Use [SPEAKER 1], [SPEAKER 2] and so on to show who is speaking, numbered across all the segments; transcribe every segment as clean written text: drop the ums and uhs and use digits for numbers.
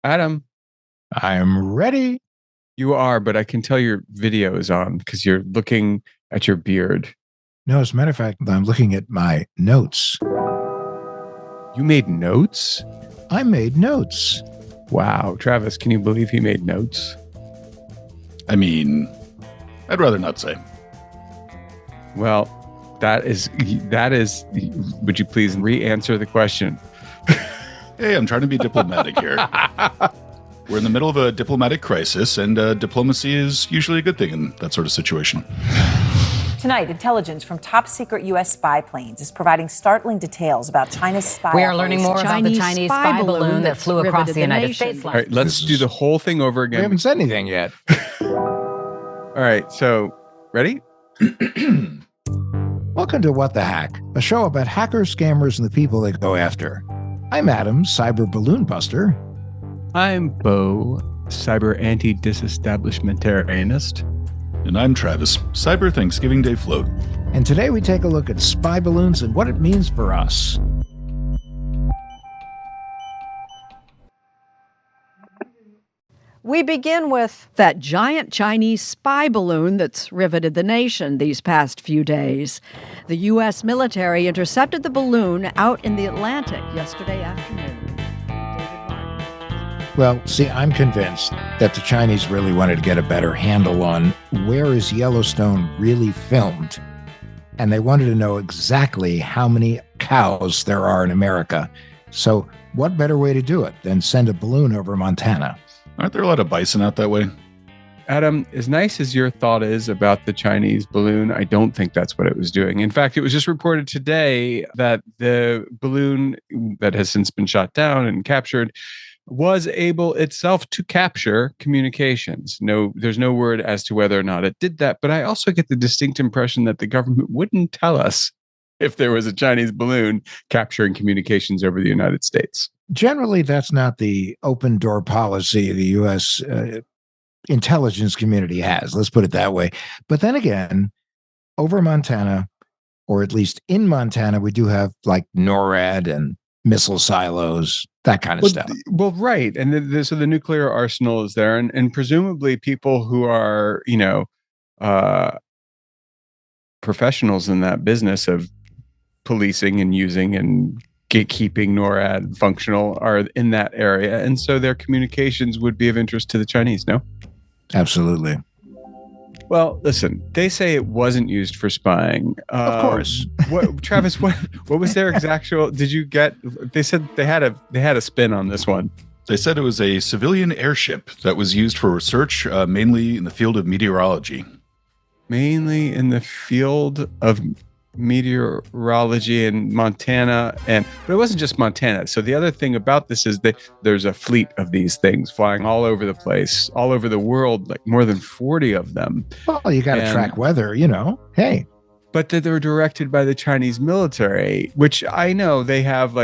[SPEAKER 1] Adam,
[SPEAKER 2] I'm ready.
[SPEAKER 1] you are, but I can tell your video is on because you're looking at your beard.
[SPEAKER 2] No, as a matter of fact, I'm looking at my notes.
[SPEAKER 1] You made notes?
[SPEAKER 2] I made notes.
[SPEAKER 1] Wow. Travis, can you believe he made notes?
[SPEAKER 3] I mean, I'd rather not say.
[SPEAKER 1] Well, that is, would you please re-answer the question?
[SPEAKER 3] Hey, I'm trying to be diplomatic here. We're in the middle of a diplomatic crisis, and diplomacy is usually a good thing in that sort of situation.
[SPEAKER 4] Tonight, intelligence from top-secret U.S. spy planes is providing startling details about China's spy.
[SPEAKER 5] We are learning more about the Chinese spy balloon that flew across the United States.
[SPEAKER 1] All right, let's do the whole thing over again.
[SPEAKER 2] We haven't said anything yet.
[SPEAKER 1] All right, so ready?
[SPEAKER 2] Welcome to What the Hack, a show about hackers, scammers, and the people they go after. I'm Adam, cyber balloon buster.
[SPEAKER 1] I'm Bo, cyber anti-disestablishmentarianist.
[SPEAKER 3] And I'm Travis, Cyber Thanksgiving Day float.
[SPEAKER 2] And today we take a look at spy balloons and what it means for us.
[SPEAKER 6] We begin with that giant Chinese spy balloon that's riveted the nation these past few days. The U.S. military intercepted the balloon out in the Atlantic yesterday afternoon.
[SPEAKER 2] Well, see, I'm convinced that the Chinese really wanted to get a better handle on where is Yellowstone really filmed. And they wanted to know exactly how many cows there are in America. So what better way to do it than send a balloon over Montana?
[SPEAKER 3] Aren't there a lot of bison out that way?
[SPEAKER 1] Adam, as nice as your thought is about the Chinese balloon, I don't think that's what it was doing. In fact, it was just reported today that the balloon that has since been shot down and captured was able itself to capture communications. No, there's no word as to whether or not it did that, but I also get the distinct impression that the government wouldn't tell us if there was a Chinese balloon capturing communications over the United States.
[SPEAKER 2] Generally, that's not the open door policy the U.S. Intelligence community has. Let's put it that way. But then again, over Montana, or at least in Montana, we do have like NORAD and missile silos, that kind of stuff.
[SPEAKER 1] Well, right. And so the nuclear arsenal is there. And presumably people who are, professionals in that business of policing and using and gatekeeping NORAD functional are in that area. And so their communications would be of interest to the Chinese, no?
[SPEAKER 2] Absolutely.
[SPEAKER 1] Well, listen, they say it wasn't used for spying.
[SPEAKER 2] Of course.
[SPEAKER 1] Travis, what was their actual, did you get, they said they had a spin on this one.
[SPEAKER 3] They said it was a civilian airship that was used for research, mainly in the field of meteorology.
[SPEAKER 1] Mainly in the field of meteorology in Montana, but it wasn't just Montana. So the other thing about this is that there's a fleet of these things flying all over the place, all over the world, like more than 40 of them.
[SPEAKER 2] Well, you got to track weather, hey.
[SPEAKER 1] But that they're directed by the Chinese military, which I know they have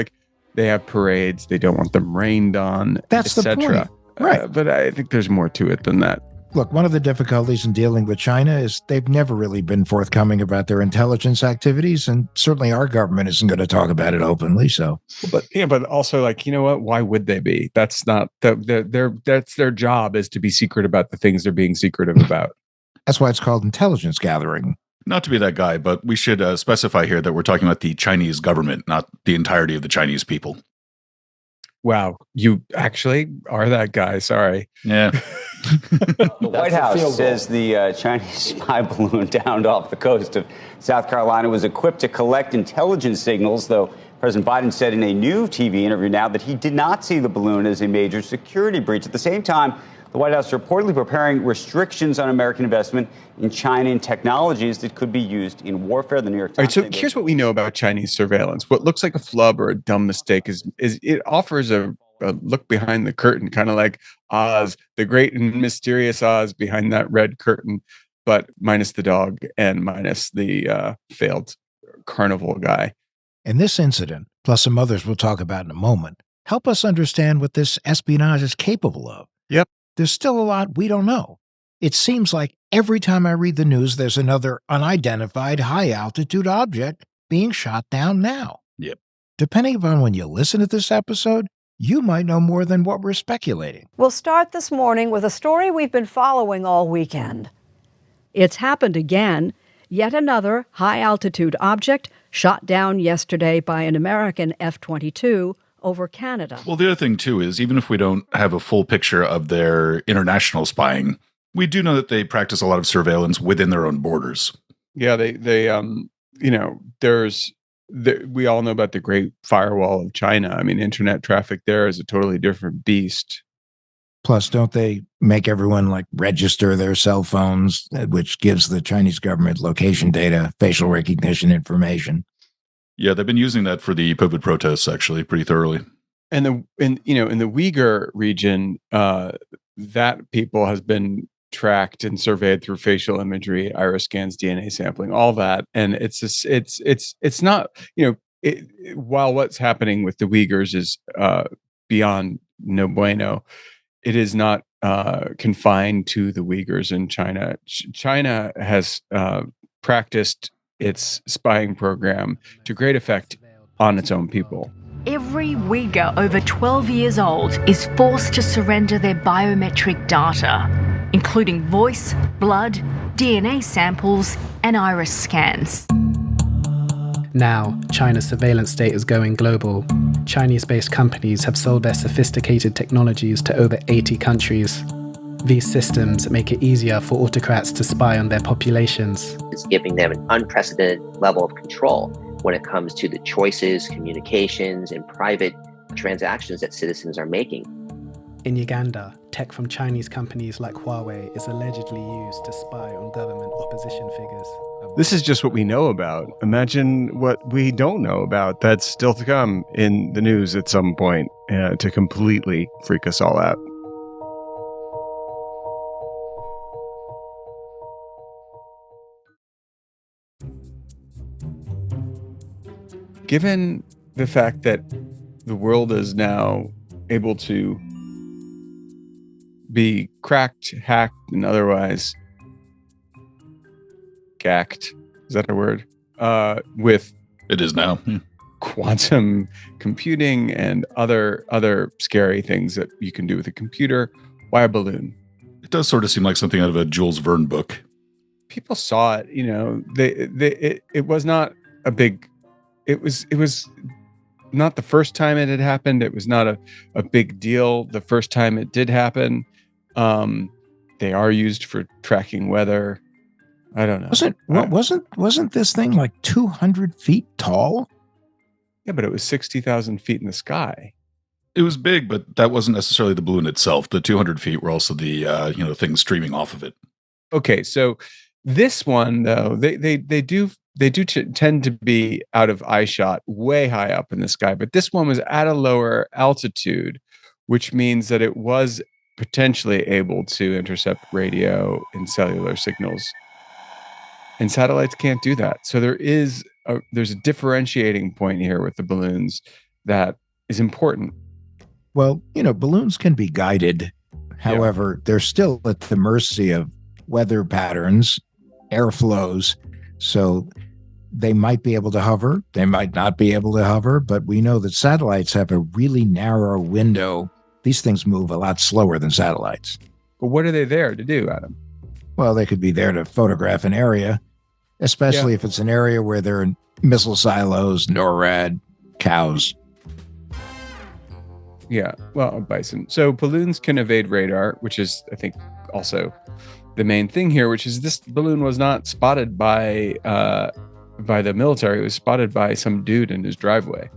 [SPEAKER 1] parades. They don't want them rained on,
[SPEAKER 2] that's the point. Right.
[SPEAKER 1] But I think there's more to it than that.
[SPEAKER 2] Look, one of the difficulties in dealing with China is they've never really been forthcoming about their intelligence activities, and certainly our government isn't going to talk about it openly. So,
[SPEAKER 1] but also, like, you know what? Why would they be? That's not that's their job, is to be secret about the things they're being secretive about.
[SPEAKER 2] That's why it's called intelligence gathering.
[SPEAKER 3] Not to be that guy, but we should specify here that we're talking about the Chinese government, not the entirety of the Chinese people.
[SPEAKER 1] Wow, you actually are that guy. Sorry.
[SPEAKER 3] Yeah.
[SPEAKER 7] The White House says the Chinese spy balloon downed off the coast of South Carolina was equipped to collect intelligence signals, though President Biden said in a new TV interview now that he did not see the balloon as a major security breach. At the same time, the White House reportedly preparing restrictions on American investment in China and technologies that could be used in warfare. The New York Times.
[SPEAKER 1] All right, so here's what we know about Chinese surveillance. What looks like a flub or a dumb mistake is it offers a look behind the curtain, kind of like Oz, the great and mysterious Oz behind that red curtain, but minus the dog and minus the failed carnival guy.
[SPEAKER 2] And this incident, plus some others we'll talk about in a moment, help us understand what this espionage is capable of.
[SPEAKER 1] Yep.
[SPEAKER 2] There's still a lot we don't know. It seems like every time I read the news, there's another unidentified high-altitude object being shot down now.
[SPEAKER 3] Yep.
[SPEAKER 2] Depending upon when you listen to this episode, you might know more than what we're speculating.
[SPEAKER 6] We'll start this morning with a story we've been following all weekend. It's happened again. Yet another high-altitude object shot down yesterday by an American F-22 over Canada.
[SPEAKER 3] Well, the other thing, too, is even if we don't have a full picture of their international spying, we do know that they practice a lot of surveillance within their own borders.
[SPEAKER 1] Yeah, we all know about the Great Firewall of China. I mean, internet traffic there is a totally different beast.
[SPEAKER 2] Plus, don't they make everyone like register their cell phones, which gives the Chinese government location data, facial recognition information?
[SPEAKER 3] Yeah, they've been using that for the COVID protests, actually, pretty thoroughly.
[SPEAKER 1] And in the Uyghur region, that people has been tracked and surveyed through facial imagery, iris scans, DNA sampling, all that. And it's not, while what's happening with the Uyghurs is beyond no bueno, it is not confined to the Uyghurs in China. China has practiced its spying program to great effect on its own people.
[SPEAKER 8] Every Uyghur over 12 years old is forced to surrender their biometric data, including voice, blood, DNA samples, and iris scans.
[SPEAKER 9] Now, China's surveillance state is going global. Chinese-based companies have sold their sophisticated technologies to over 80 countries. These systems make it easier for autocrats to spy on their populations.
[SPEAKER 10] It's giving them an unprecedented level of control when it comes to the choices, communications, and private transactions that citizens are making.
[SPEAKER 9] In Uganda, tech from Chinese companies like Huawei is allegedly used to spy on government opposition figures.
[SPEAKER 1] This is just what we know about. Imagine what we don't know about that's still to come in the news at some point to completely freak us all out. Given the fact that the world is now able to be cracked, hacked, and otherwise gacked, is that a word? With
[SPEAKER 3] it is now
[SPEAKER 1] quantum computing and other scary things that you can do with a computer. Why a balloon?
[SPEAKER 3] It does sort of seem like something out of a Jules Verne book.
[SPEAKER 1] People saw it, it was not a big. It was not the first time it had happened. It was not a big deal the first time it did happen. They are used for tracking weather. I don't know.
[SPEAKER 2] Wasn't this thing like 200 feet tall?
[SPEAKER 1] Yeah, but it was 60,000 feet in the sky.
[SPEAKER 3] It was big, but that wasn't necessarily the balloon itself. The 200 feet were also the things streaming off of it.
[SPEAKER 1] Okay, so this one though, they do tend to be out of eye shot, way high up in the sky. But this one was at a lower altitude, which means that it was potentially able to intercept radio and cellular signals. And satellites can't do that. So there's a differentiating point here with the balloons that is important.
[SPEAKER 2] Well, balloons can be guided. However, they're still at the mercy of weather patterns, airflows. So they might be able to hover. They might not be able to hover. But we know that satellites have a really narrow window. These things move a lot slower than satellites.
[SPEAKER 1] But what are they there to do, Adam?
[SPEAKER 2] Well, they could be there to photograph an area, especially if it's an area where there are missile silos, NORAD, cows.
[SPEAKER 1] Yeah, well, bison. So balloons can evade radar, which is, I think, also the main thing here, which is this balloon was not spotted by the military. It was spotted by some dude in his driveway.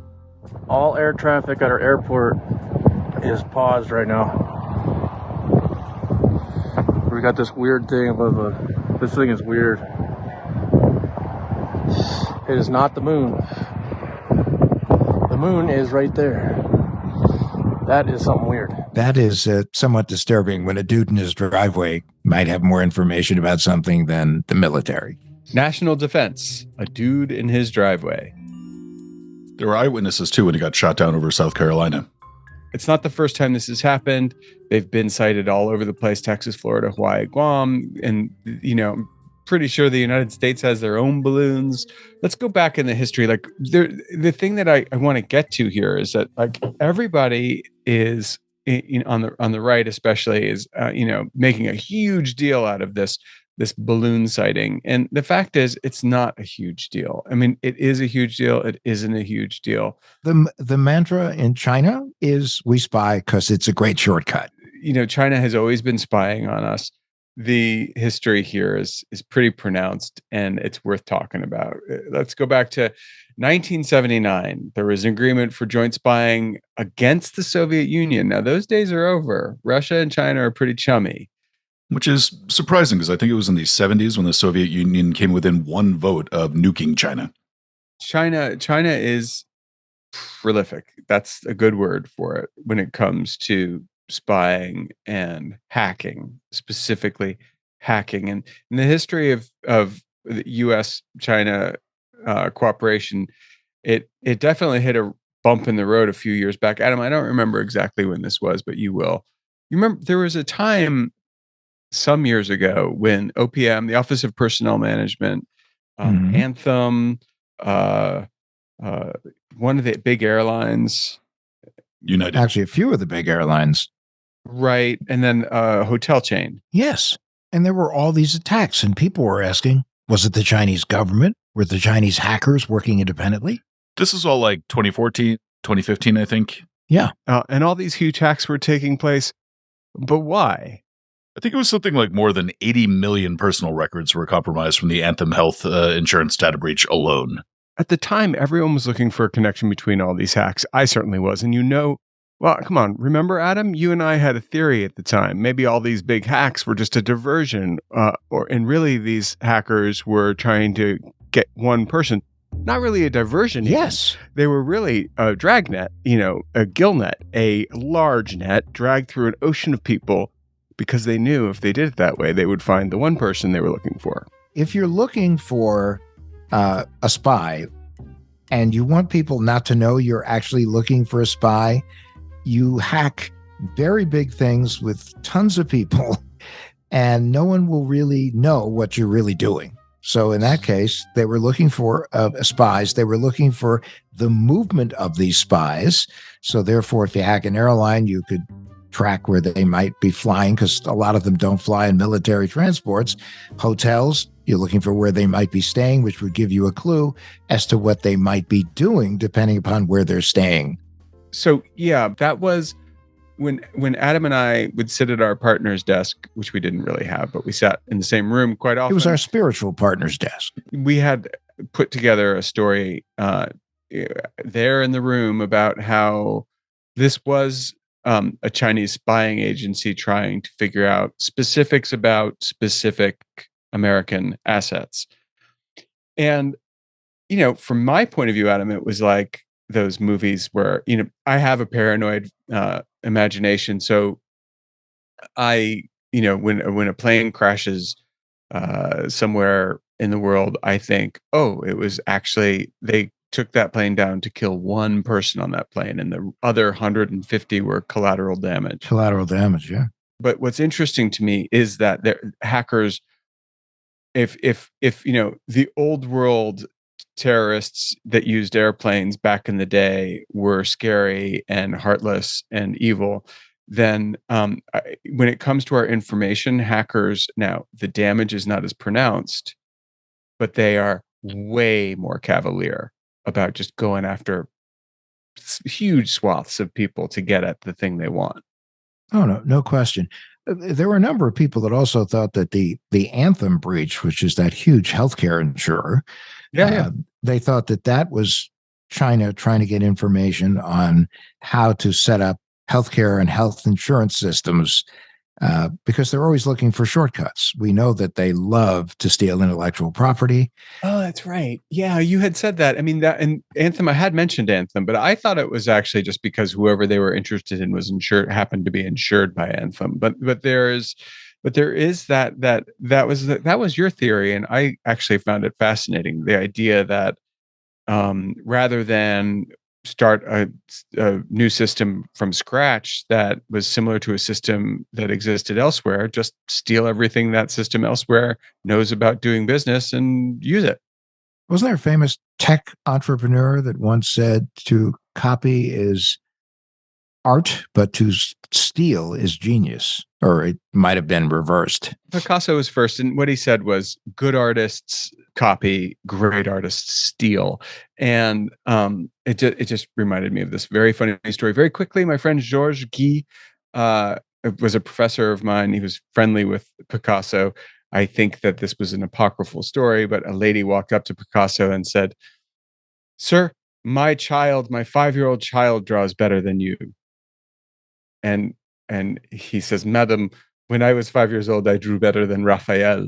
[SPEAKER 11] All air traffic at our airport is paused right now. We got this weird thing above this thing is weird. It is not the moon. The moon is right there. That is something weird.
[SPEAKER 2] That is somewhat disturbing when a dude in his driveway might have more information about something than the military.
[SPEAKER 1] National defense, a dude in his driveway.
[SPEAKER 3] There were eyewitnesses, too, when he got shot down over South Carolina.
[SPEAKER 1] It's not the first time this has happened. They've been sighted all over the place, Texas, Florida, Hawaii, Guam. And, pretty sure the United States has their own balloons. Let's go back in the history. Like the thing that I want to get to here is that like everybody is on the right, especially, is making a huge deal out of this balloon sighting. And the fact is, it's not a huge deal. I mean, it is a huge deal. It isn't a huge deal.
[SPEAKER 2] The mantra in China is we spy because it's a great shortcut.
[SPEAKER 1] China has always been spying on us. The history here is pretty pronounced, and it's worth talking about. Let's go back to 1979. There was an agreement for joint spying against the Soviet Union. Now, those days are over. Russia and China are pretty chummy.
[SPEAKER 3] Which is surprising because I think it was in the 70s when the Soviet Union came within one vote of nuking China.
[SPEAKER 1] China is prolific. That's a good word for it when it comes to spying and hacking, specifically hacking. And in the history of the U.S.-China cooperation, it definitely hit a bump in the road a few years back. Adam, I don't remember exactly when this was, but you will. You remember there was a time some years ago when OPM, the Office of Personnel Management, Anthem, one of the big airlines,
[SPEAKER 3] United.
[SPEAKER 2] Actually, a few of the big airlines.
[SPEAKER 1] Right. And then a hotel chain.
[SPEAKER 2] Yes. And there were all these attacks, and people were asking, was it the Chinese government? Were the Chinese hackers working independently?
[SPEAKER 3] This is all like 2014, 2015, I think.
[SPEAKER 2] Yeah.
[SPEAKER 1] And all these huge hacks were taking place. But why?
[SPEAKER 3] I think it was something like more than 80 million personal records were compromised from the Anthem Health insurance data breach alone.
[SPEAKER 1] At the time, everyone was looking for a connection between all these hacks. I certainly was. And well, come on. Remember, Adam, you and I had a theory at the time. Maybe all these big hacks were just a diversion, and really these hackers were trying to get one person. Not really a diversion.
[SPEAKER 2] Yes.
[SPEAKER 1] Even. They were really a dragnet, a gill net, a large net dragged through an ocean of people because they knew if they did it that way, they would find the one person they were looking for.
[SPEAKER 2] If you're looking for a spy and you want people not to know you're actually looking for a spy, you hack very big things with tons of people and no one will really know what you're really doing. So in that case, they were looking for spies. They were looking for the movement of these spies. So therefore, if you hack an airline, you could track where they might be flying because a lot of them don't fly in military transports. Hotels, you're looking for where they might be staying, which would give you a clue as to what they might be doing depending upon where they're staying.
[SPEAKER 1] So, yeah, that was when Adam and I would sit at our partner's desk, which we didn't really have, but we sat in the same room quite often.
[SPEAKER 2] It was our spiritual partner's desk.
[SPEAKER 1] We had put together a story there in the room about how this was a Chinese spying agency trying to figure out specifics about specific American assets. And, from my point of view, Adam, it was like those movies where, I have a paranoid imagination. So when a plane crashes somewhere in the world, I think, oh, it was actually, they took that plane down to kill one person on that plane and the other 150 were collateral damage.
[SPEAKER 2] Collateral damage, yeah.
[SPEAKER 1] But what's interesting to me is that hackers, if the old world terrorists that used airplanes back in the day were scary and heartless and evil, then when it comes to our information, hackers, now the damage is not as pronounced, but they are way more cavalier about just going after huge swaths of people to get at the thing they want.
[SPEAKER 2] Oh, no question. There were a number of people that also thought that the Anthem breach, which is that huge healthcare insurer, they thought that was China trying to get information on how to set up healthcare and health insurance systems because they're always looking for shortcuts. We know that they love to steal intellectual property.
[SPEAKER 1] Oh, that's right. Yeah, you had said that. I mean, that and Anthem, I had mentioned Anthem, but I thought it was actually just because whoever they were interested in was insured, happened to be insured by Anthem. But there is that was your theory, and I actually found it fascinating. The idea that rather than start a new system from scratch that was similar to a system that existed elsewhere, just steal everything that system elsewhere knows about doing business and use it.
[SPEAKER 2] Wasn't there a famous tech entrepreneur that once said to copy is art, but to steal is genius? Or it might have been reversed.
[SPEAKER 1] Picasso was first, and what he said was, good artists copy, great artists steal. And it just reminded me of this very funny story. Very quickly, my friend Georges Guy was a professor of mine. He was friendly with Picasso. I think that this was an apocryphal story, but a lady walked up to Picasso and said, "Sir, my 5-year-old child draws better than you." And he says, "Madam, when I was 5 years old, I drew better than Raphael."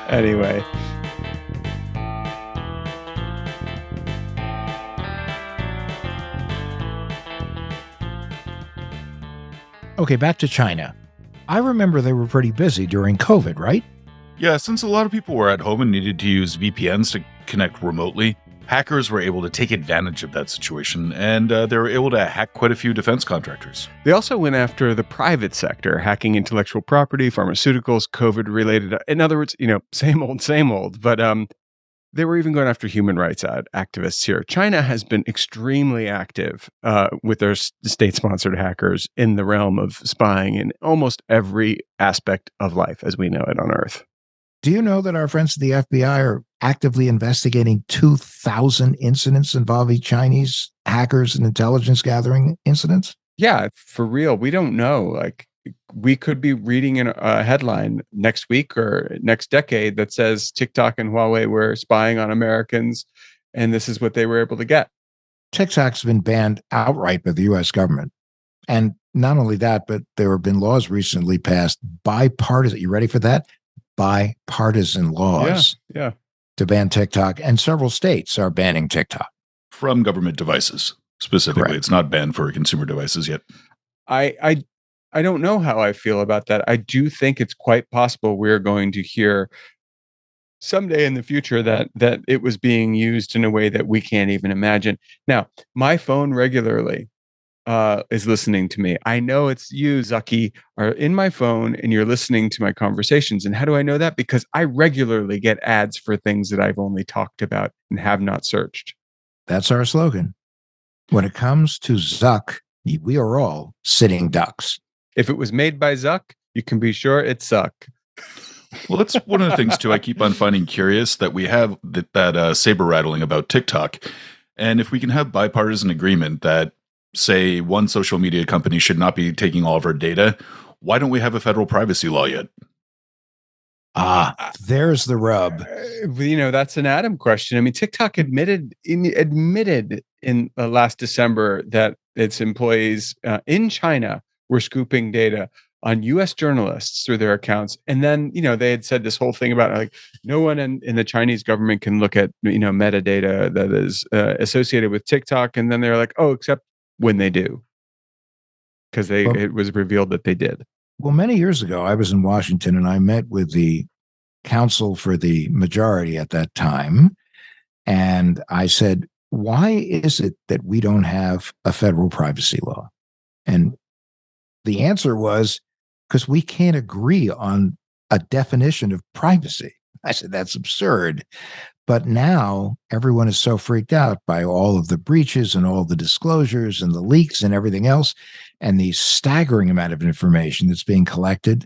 [SPEAKER 1] Anyway.
[SPEAKER 2] Okay, back to China. I remember they were pretty busy during COVID, right?
[SPEAKER 3] Yeah, since a lot of people were at home and needed to use VPNs to connect remotely, hackers were able to take advantage of that situation, and they were able to hack quite a few defense contractors.
[SPEAKER 1] They also went after the private sector, hacking intellectual property, pharmaceuticals, COVID-related. In other words, same old. But they were even going after human rights activists here. China has been extremely active with their state-sponsored hackers in the realm of spying in almost every aspect of life as we know it on Earth.
[SPEAKER 2] Do you know that our friends at the FBI are actively investigating 2,000 incidents involving Chinese hackers and intelligence gathering incidents?
[SPEAKER 1] Yeah, for real. We don't know. Like, we could be reading a headline next week or next decade that says TikTok and Huawei were spying on Americans, and this is what they were able to get.
[SPEAKER 2] TikTok's been banned outright by the U.S. government. And not only that, but there have been laws recently passed, bipartisan. You ready for that? Bipartisan laws to ban TikTok, and several states are banning TikTok.
[SPEAKER 3] From government devices, specifically. Correct. It's not banned for consumer devices yet.
[SPEAKER 1] I don't know how I feel about that. I do think it's quite possible we're going to hear someday in the future that it was being used in a way that we can't even imagine. Now, my phone regularly is listening to me. I know it's you, Zucky, are in my phone and you're listening to my conversations. And how do I know that? Because I regularly get ads for things that I've only talked about and have not searched.
[SPEAKER 2] That's our slogan. When it comes to Zuck, we are all sitting ducks.
[SPEAKER 1] If it was made by Zuck, you can be sure it's Zuck.
[SPEAKER 3] Well, that's one of the things, too, I keep on finding curious, that we have that saber rattling about TikTok. And if we can have bipartisan agreement that, say, one social media company should not be taking all of our data, why don't we have a federal privacy law yet?
[SPEAKER 2] There's the rub.
[SPEAKER 1] That's an Adam question. I mean, TikTok admitted in last December that its employees in China were scooping data on U.S. journalists through their accounts. And then, they had said this whole thing about like no one in the Chinese government can look at, metadata that is associated with TikTok. And then they're like, oh, except when they do, because it was revealed that they did.
[SPEAKER 2] Well, many years ago, I was in Washington and I met with the counsel for the majority at that time. And I said, why is it that we don't have a federal privacy law? And the answer was, because we can't agree on a definition of privacy. I said, that's absurd. But now everyone is so freaked out by all of the breaches and all the disclosures and the leaks and everything else, and the staggering amount of information that's being collected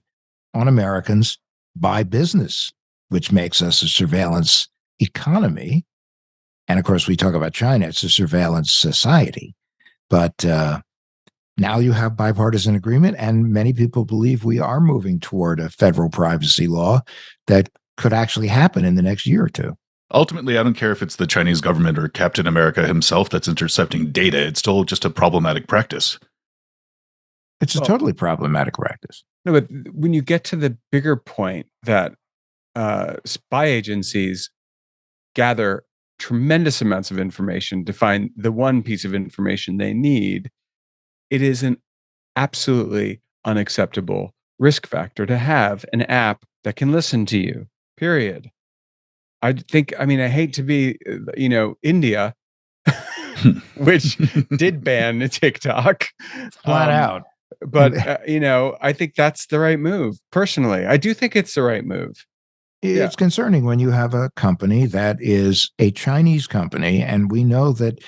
[SPEAKER 2] on Americans by business, which makes us a surveillance economy. And of course, we talk about China, it's a surveillance society. But now you have bipartisan agreement, and many people believe we are moving toward a federal privacy law that could actually happen in the next year or two.
[SPEAKER 3] Ultimately, I don't care if it's the Chinese government or Captain America himself that's intercepting data. It's still just a problematic practice.
[SPEAKER 2] It's a totally problematic practice.
[SPEAKER 1] No, but when you get to the bigger point that spy agencies gather tremendous amounts of information to find the one piece of information they need, it is an absolutely unacceptable risk factor to have an app that can listen to you, period. I think, I mean, I hate to be, India, which did ban TikTok.
[SPEAKER 2] Flat out.
[SPEAKER 1] But, I think that's the right move. Personally, I do think it's the right move. Yeah.
[SPEAKER 2] It's concerning when you have a company that is a Chinese company, and we know that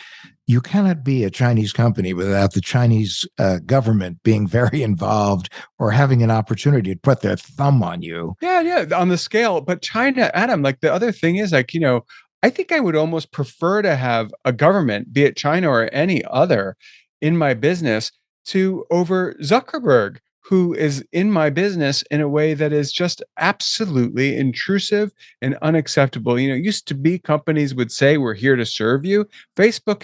[SPEAKER 2] you cannot be a Chinese company without the Chinese government being very involved or having an opportunity to put their thumb on you.
[SPEAKER 1] Yeah, on the scale. But China, Adam, like the other thing is like, I think I would almost prefer to have a government, be it China or any other, in my business over Zuckerberg, who is in my business in a way that is just absolutely intrusive and unacceptable. It used to be companies would say, we're here to serve you. Facebook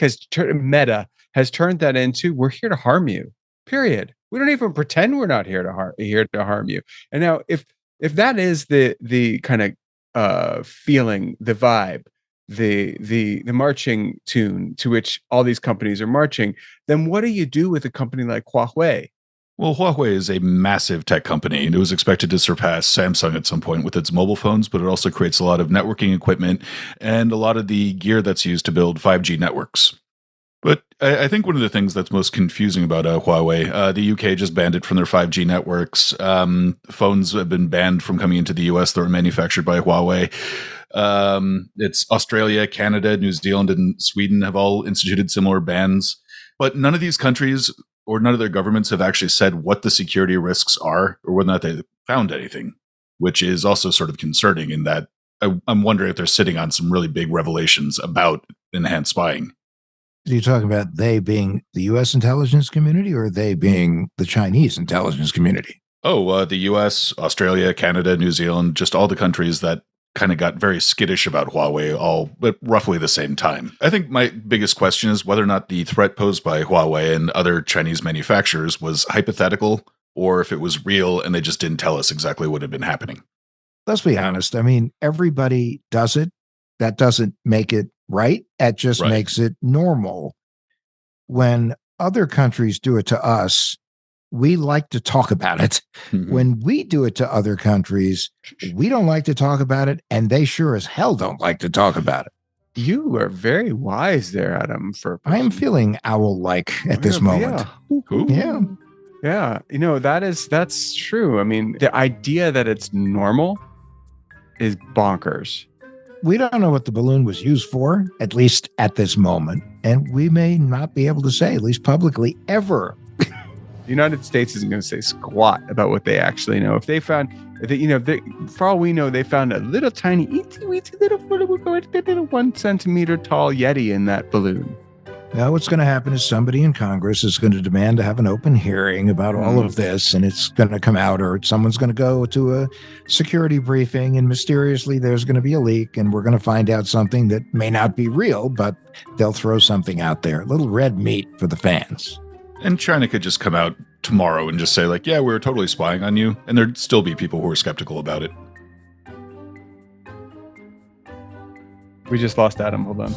[SPEAKER 1] Meta has turned that into, we're here to harm you, period. We don't even pretend we're not here to harm you. And now if that is the kind of feeling, the vibe, the marching tune to which all these companies are marching, then what do you do with a company like Huawei?
[SPEAKER 3] Well, Huawei is a massive tech company, and it was expected to surpass Samsung at some point with its mobile phones, but it also creates a lot of networking equipment and a lot of the gear that's used to build 5G networks. But I think one of the things that's most confusing about Huawei, the UK just banned it from their 5G networks. Phones have been banned from coming into the US that were manufactured by Huawei. It's Australia, Canada, New Zealand, and Sweden have all instituted similar bans. But none of these countries or none of their governments have actually said what the security risks are or whether or not they found anything, which is also sort of concerning in that I'm wondering if they're sitting on some really big revelations about enhanced spying.
[SPEAKER 2] Are you talking about they being the U.S. intelligence community or they being the Chinese intelligence community?
[SPEAKER 3] Oh, the U.S., Australia, Canada, New Zealand, just all the countries that kind of got very skittish about Huawei all at roughly the same time. I think my biggest question is whether or not the threat posed by Huawei and other Chinese manufacturers was hypothetical or if it was real and they just didn't tell us exactly what had been happening.
[SPEAKER 2] Let's be honest. I mean, everybody does it. That doesn't make it right. That just makes it normal. When other countries do it to us, we like to talk about it. Mm-hmm. When we do it to other countries, we don't like to talk about it, and they sure as hell don't like to talk about it.
[SPEAKER 1] You are very wise there, Adam.
[SPEAKER 2] I'm feeling owl-like at this moment.
[SPEAKER 1] Yeah. Yeah. That's true. I mean, the idea that it's normal is bonkers.
[SPEAKER 2] We don't know what the balloon was used for, at least at this moment, and we may not be able to say, at least publicly, ever.
[SPEAKER 1] The United States isn't going to say squat about what they actually know. If they found, for all we know, they found a little tiny, little 1 centimeter tall Yeti in that balloon.
[SPEAKER 2] Now, what's going to happen is somebody in Congress is going to demand to have an open hearing about all of this, and it's going to come out, or someone's going to go to a security briefing, and mysteriously there's going to be a leak, and we're going to find out something that may not be real, but they'll throw something out there. A little red meat for the fans.
[SPEAKER 3] And China could just come out tomorrow and just say, like, yeah, we were totally spying on you. And there'd still be people who are skeptical about it.
[SPEAKER 1] We just lost Adam. Hold on.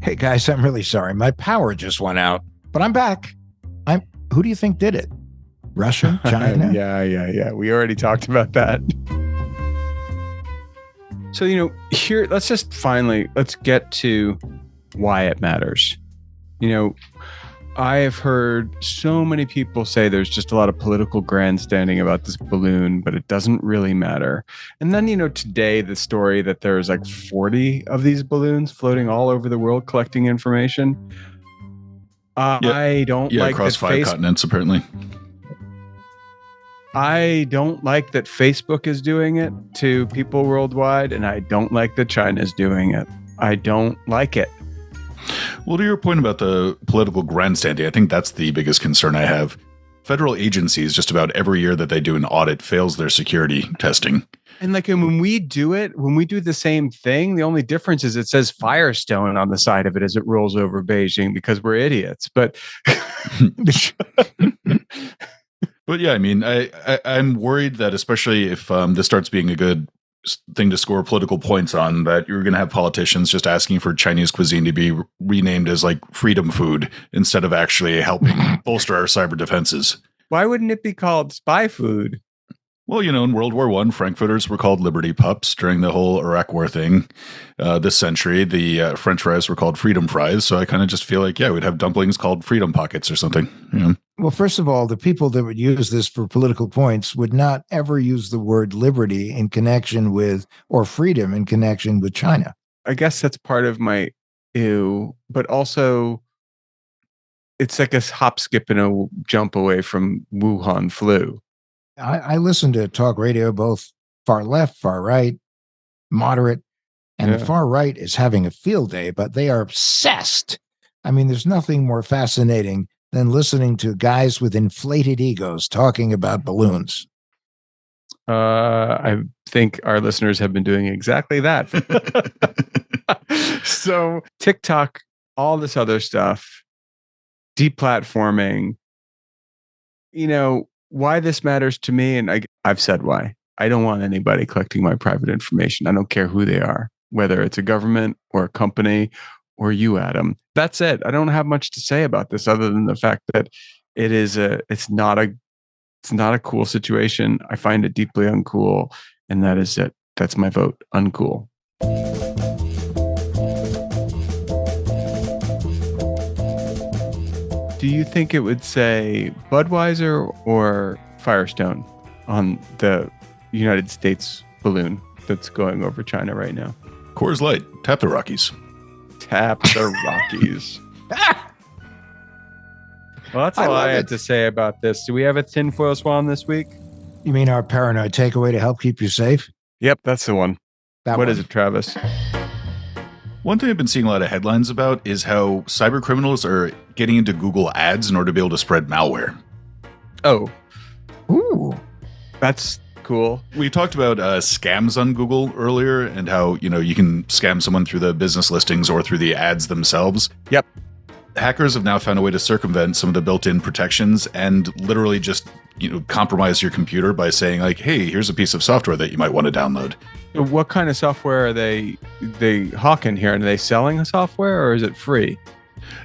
[SPEAKER 2] Hey, guys, I'm really sorry. My power just went out, but I'm back. Who do you think did it? Russia? China?
[SPEAKER 1] Yeah. We already talked about that. So, here, let's get to why it matters. I have heard so many people say there's just a lot of political grandstanding about this balloon, but it doesn't really matter. And then, today, the story that there's like 40 of these balloons floating all over the world collecting information. I don't like
[SPEAKER 3] across 5 continents, apparently.
[SPEAKER 1] I don't like that Facebook is doing it to people worldwide, and I don't like that China's doing it. I don't like it.
[SPEAKER 3] Well, to your point about the political grandstanding, I think that's the biggest concern I have. Federal agencies, just about every year that they do an audit, fails their security testing.
[SPEAKER 1] And when we do the same thing, the only difference is it says Firestone on the side of it as it rolls over Beijing because we're idiots. But
[SPEAKER 3] But yeah, I mean, I'm worried that especially if this starts being a good thing to score political points on, that you're going to have politicians just asking for Chinese cuisine to be renamed as like freedom food instead of actually helping bolster our cyber defenses.
[SPEAKER 1] Why wouldn't it be called spy food?
[SPEAKER 3] Well, in World War I, Frankfurters were called Liberty Pups during the whole Iraq War thing. This century, the French fries were called Freedom Fries. So I kind of just feel like, we'd have dumplings called Freedom Pockets or something.
[SPEAKER 2] Well, first of all, the people that would use this for political points would not ever use the word liberty in connection with, or freedom in connection with, China.
[SPEAKER 1] I guess that's part of my ew, but also it's like a hop, skip, and a jump away from Wuhan flu.
[SPEAKER 2] I listen to talk radio, both far left, far right, moderate, and the far right is having a field day, but they are obsessed. I mean, there's nothing more fascinating than listening to guys with inflated egos talking about balloons.
[SPEAKER 1] I think our listeners have been doing exactly that. So TikTok, all this other stuff, deplatforming, why this matters to me, and I've said why. I don't want anybody collecting my private information. I don't care who they are, whether it's a government or a company or you, Adam. That's it. I don't have much to say about this other than the fact that it's not a cool situation. I find it deeply uncool, and that is it. That's my vote. Uncool. Do you think it would say Budweiser or Firestone on the United States balloon that's going over China right now?
[SPEAKER 3] Coors Light. Tap the Rockies.
[SPEAKER 1] Tap the Rockies. Well, that's all I had to say about this. Do we have a tinfoil swan this week?
[SPEAKER 2] You mean our paranoid takeaway to help keep you safe?
[SPEAKER 1] Yep, that's the one. What is it, Travis?
[SPEAKER 3] One thing I've been seeing a lot of headlines about is how cyber criminals are getting into Google Ads in order to be able to spread malware.
[SPEAKER 1] Oh.
[SPEAKER 2] Ooh.
[SPEAKER 1] That's cool.
[SPEAKER 3] We talked about scams on Google earlier and how, you can scam someone through the business listings or through the ads themselves.
[SPEAKER 1] Yep.
[SPEAKER 3] Hackers have now found a way to circumvent some of the built-in protections and literally just, compromise your computer by saying like, hey, here's a piece of software that you might want to download.
[SPEAKER 1] What kind of software are they hawking here? Are they selling a software or is it free?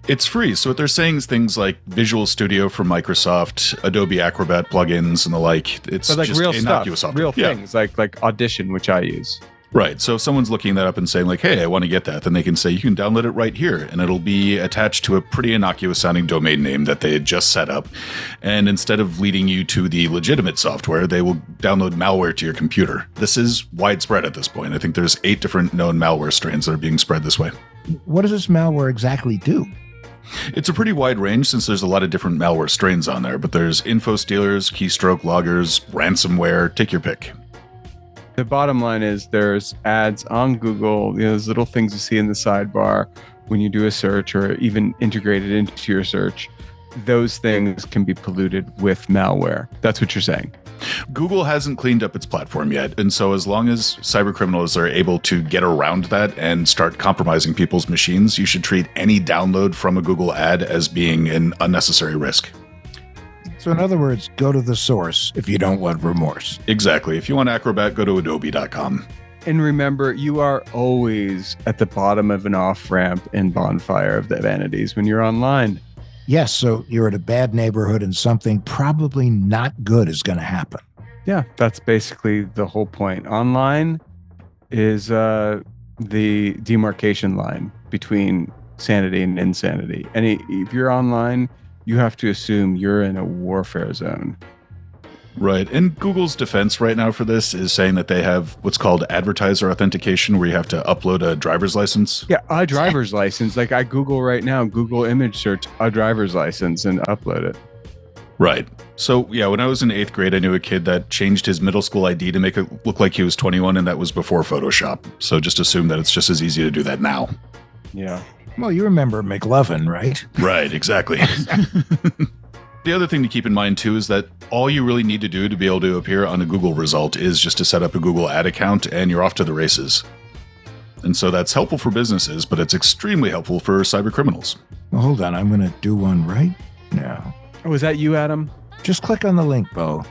[SPEAKER 3] It's free. So what they're saying is things like Visual Studio from Microsoft, Adobe Acrobat plugins and the like. It's
[SPEAKER 1] but like
[SPEAKER 3] just
[SPEAKER 1] real
[SPEAKER 3] innocuous
[SPEAKER 1] stuff,
[SPEAKER 3] software.
[SPEAKER 1] real things like Audition, which I use.
[SPEAKER 3] Right. So if someone's looking that up and saying like, hey, I want to get that, then they can say you can download it right here. And it'll be attached to a pretty innocuous sounding domain name that they had just set up. And instead of leading you to the legitimate software, they will download malware to your computer. This is widespread at this point. I think there's 8 different known malware strains that are being spread this way.
[SPEAKER 2] What does this malware exactly do?
[SPEAKER 3] It's a pretty wide range since there's a lot of different malware strains on there, but there's info stealers, keystroke loggers, ransomware, take your pick.
[SPEAKER 1] The bottom line is there's ads on Google, those little things you see in the sidebar when you do a search or even integrated into your search. Those things can be polluted with malware. That's what you're saying.
[SPEAKER 3] Google hasn't cleaned up its platform yet. And so as long as cyber criminals are able to get around that and start compromising people's machines, you should treat any download from a Google ad as being an unnecessary risk.
[SPEAKER 2] So in other words, go to the source if you don't want remorse.
[SPEAKER 3] Exactly. If you want Acrobat, go to adobe.com.
[SPEAKER 1] And remember, you are always at the bottom of an off-ramp and bonfire of the vanities when you're online.
[SPEAKER 2] Yes, so you're at a bad neighborhood and something probably not good is going to happen.
[SPEAKER 1] Yeah, that's basically the whole point. Online is the demarcation line between sanity and insanity. And if you're online, you have to assume you're in a warfare zone.
[SPEAKER 3] Right. And Google's defense right now for this is saying that they have what's called advertiser authentication, where you have to upload a driver's license.
[SPEAKER 1] Yeah, a driver's license. Like I Google right now, Google image search a driver's license and upload it.
[SPEAKER 3] Right. So, yeah, when I was in 8th grade, I knew a kid that changed his middle school ID to make it look like he was 21, and that was before Photoshop. So just assume that it's just as easy to do that now.
[SPEAKER 1] Yeah.
[SPEAKER 2] Well, you remember McLovin, right?
[SPEAKER 3] Right, exactly. The other thing to keep in mind, too, is that all you really need to do to be able to appear on a Google result is just to set up a Google ad account, and you're off to the races. And so that's helpful for businesses, but it's extremely helpful for cyber criminals.
[SPEAKER 2] Well, hold on. I'm going to do one right now.
[SPEAKER 1] Oh, is that you, Adam?
[SPEAKER 2] Just click on the link, Bo.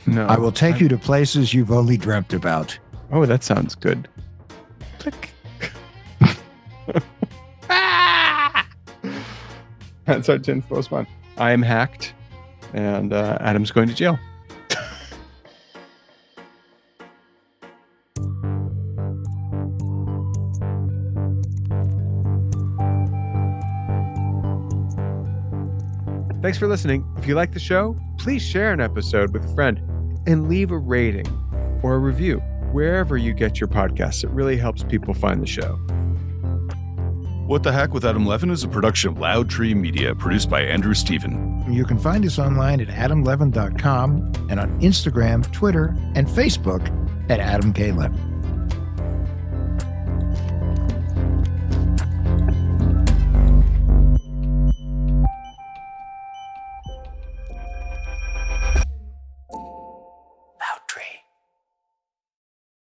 [SPEAKER 1] No.
[SPEAKER 2] I will take you to places you've only dreamt about.
[SPEAKER 1] Oh, that sounds good. Click. That's our tinfoil spawn. I am hacked, and Adam's going to jail. Thanks for listening. If you like the show, please share an episode with a friend and leave a rating or a review wherever you get your podcasts. It really helps people find the show.
[SPEAKER 3] What the Hack with Adam Levin is a production of Loud Tree Media, produced by Andrew Stephen.
[SPEAKER 2] You can find us online at adamlevin.com and on Instagram, Twitter, and Facebook at Adam K. Levin.